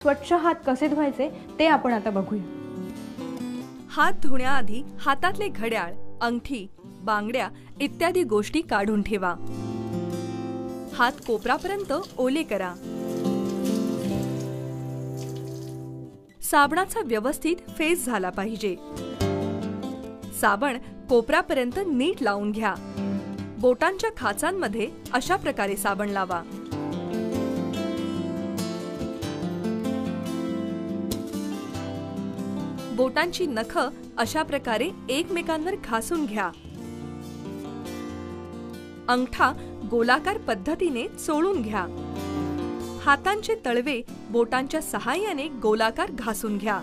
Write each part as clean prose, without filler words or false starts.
स्वच्छ हात कसे धुवायचे ते आपण आता बघूया। हात धुण्याआधी हातातले घड्याळ, अंगठी, बांगड्या इत्यादी गोष्टी काढून ठेवा। हात कोपरापर्यंत ओले करा। साबणाचा व्यवस्थित फेस झाला पाहिजे। साबण कोपरापर्यंत नीट लावून घ्या। बोटांच्या खाचांमध्ये अशा प्रकारे साबण लावा। बोटांची नख अशा प्रकारे एकमेकांवर घासून घ्या। अंगठा गोलाकार पद्धतीने चोळून घ्या। हातांचे तळवे बोटांच्या सहाय्याने गोलाकार घासून घ्या।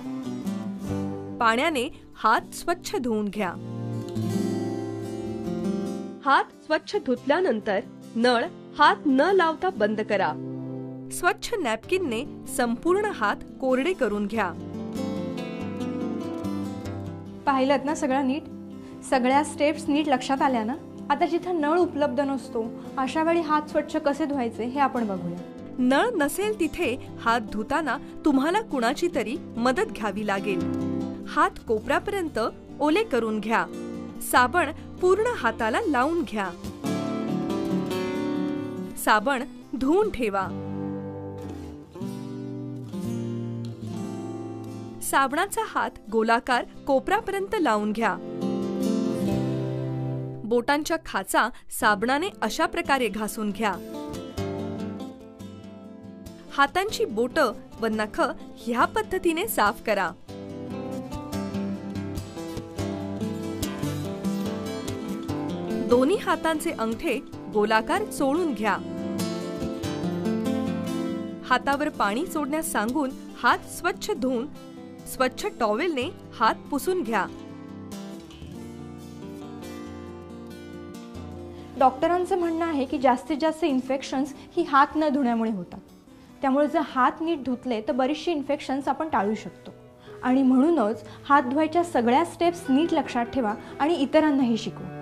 पाण्याने हात स्वच्छ धुवून घ्या। हात स्वच्छ धुतल्यानंतर नळ हात न लावता बंद करा। स्वच्छ नॅपकिनने संपूर्ण हात कोरडे करून घ्या। पाहिलत ना सगळं नीट? सगळ्या स्टेप्स नीट लक्षात आल्या ना? आता जिथे नळ उपलब्ध नसतो अशा वेळी हात स्वच्छ कसे धुवायचे हे आपण बघूया। नळ नसेल तिथे हात धुताना तुम्हाला कुणाची तरी मदत घ्यावी लागेल। हात कोपरापर्यंत ओले करून घ्या। साबण पूर्ण हाताला लावून घ्या। साबण धुवून ठेवा। साबणाचा हात गोलाकार कोपरापर्यंत लावून घ्या। बोटांच्या खाचा साबणाने अशा प्रकारे घासून घ्या। हातांची बोटं व नख ह्या पद्धतीने साफ करा। दोन्ही हातांचे अंगठे गोलाकार चोळून घ्या। हातावर पाणी सोडण्यास सांगून हात स्वच्छ धुवून स्वच्छ टॉवेलने हात पुसून घ्या। डॉक्टरांचं म्हणणं आहे की जास्तीत जास्त इन्फेक्शन्स ही हात न धुण्यामुळे होतात। त्यामुळे जर हात नीट धुतले तर बरीचशी इन्फेक्शन्स आपण टाळू शकतो। आणि म्हणूनच हात धुवायच्या सगळ्या स्टेप्स नीट लक्षात ठेवा आणि इतरांनाही शिकवा।